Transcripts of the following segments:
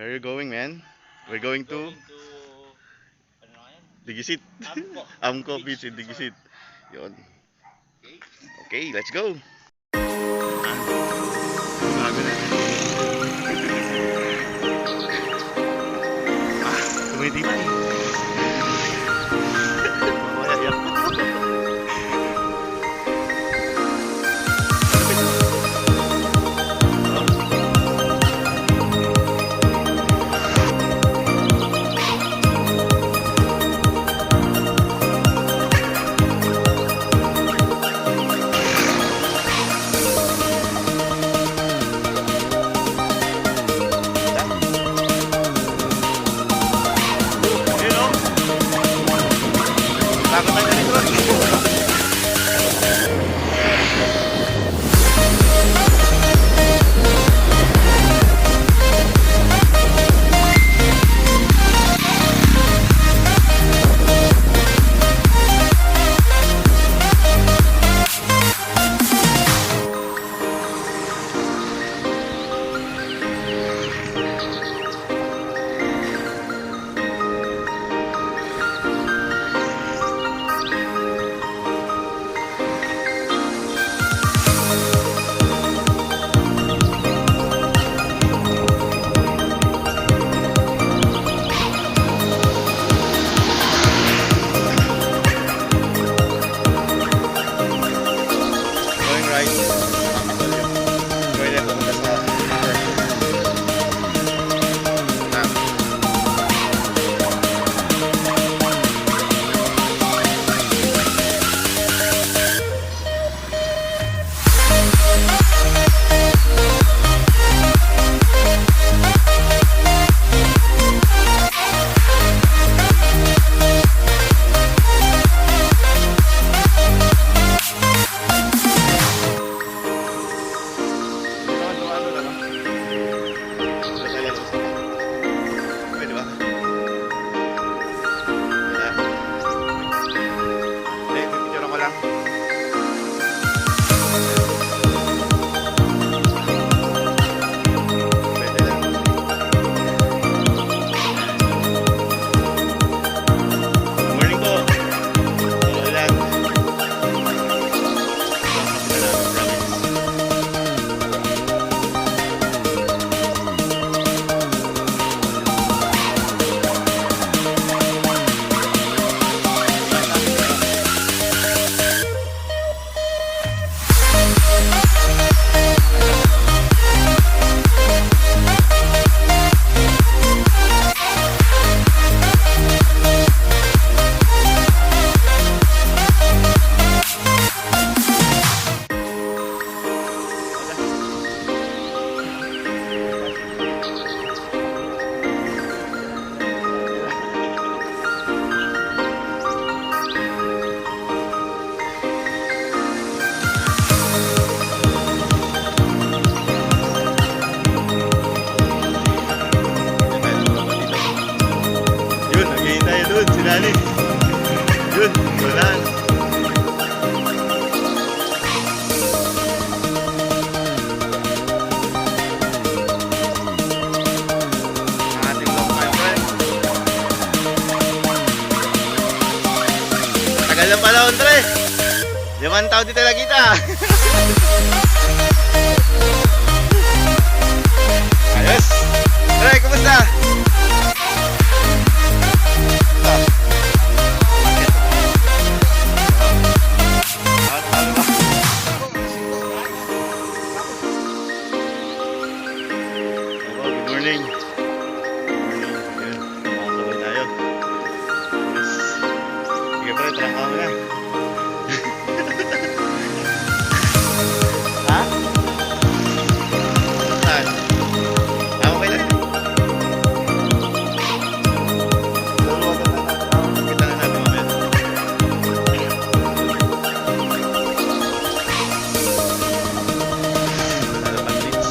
Where are you going, man? We're going to Going to, ano nga yan? Digisit. Amco. Amco Beach Beach in Resort. Digisit. Yun. Okay, let's go. Bago na. Tumitibay. Mamaya yan. Takot tayo na dito. Going right. Going left papunta sa Pwede ba? Wala. Pipicture ko lang. Pwede lang. Morning po. Hello lang. Yun, naghihintay tayo doon, si Nani. Yun, wala. Ang ating vlog, my friend. Tagal ng panahon, tre. 5 taon di tayo nakita. Ayos. Tre, kumusta? Good morning. Good morning. Ayun, makasabay tayo. Yes. Sige pre, trangka mo na. Ha? Saan? Ako kayo lang. Kita na natin mamaya. Lalapan beach.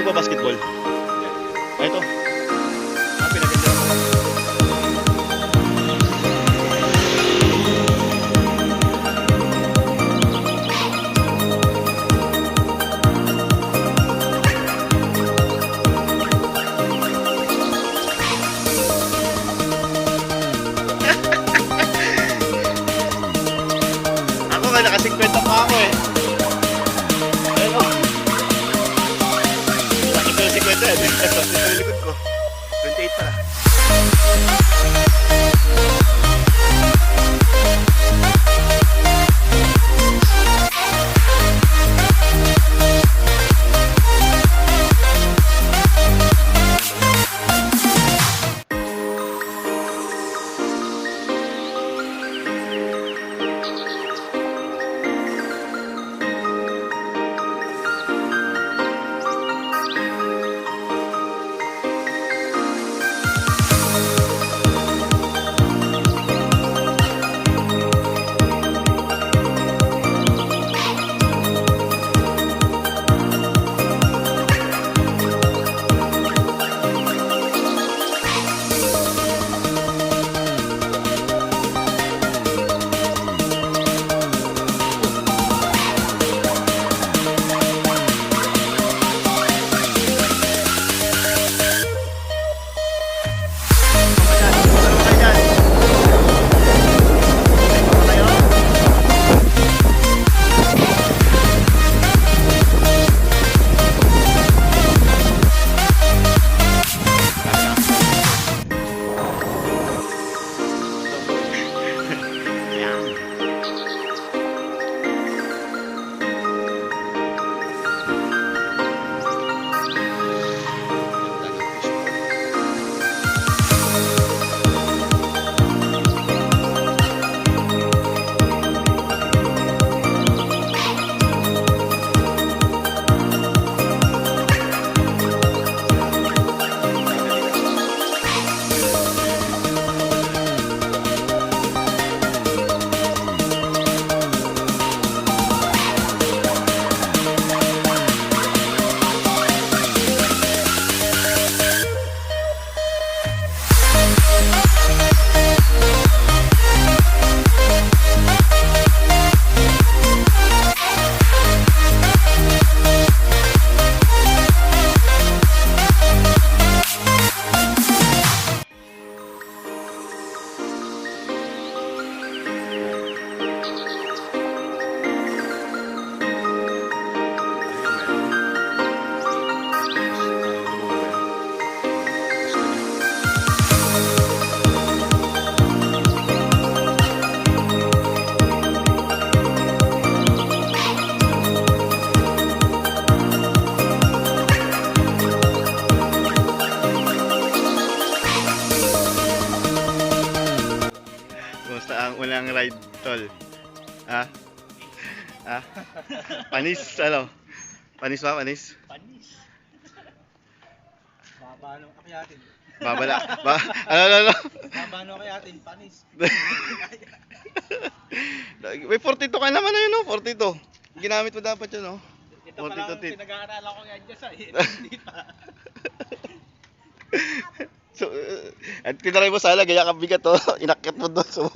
nagba-basketball? Ay, ito. Pinaganda mo. Ako nga, naka-50 pa ako eh. Ayun o. Laki ko yung 50 eh. Dito yung likod ko. 28 pala. Unang ride, tol. Ha? Ha? Panis, ano? Panis ba? Panis? Panis. Baba nung akyatin. Babala. Ano? Baba nung akyatin, panis. May 42 ka naman na yun, no? 42. Ginamit mo dapat yun, no? Ito pa lang pinag-aaralan ko yan dyan sa hindi pa. So, at tinaray mo sana, gaya kang bigat, oh. Inakyat mo doon. So,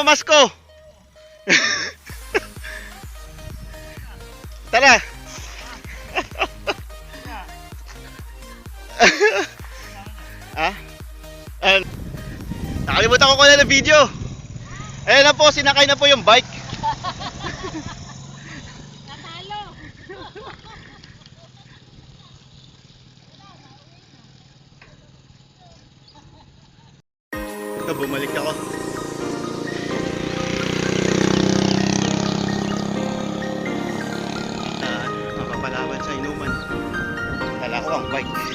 mamasko. Tara. Ah? Ayun. Nakalimutan ko na ng video. Ayun na po, sinakay na po yung bike. Natalo. Ito, bumalik ako. Mapapalaban sa inuman. Dala ko ang bike.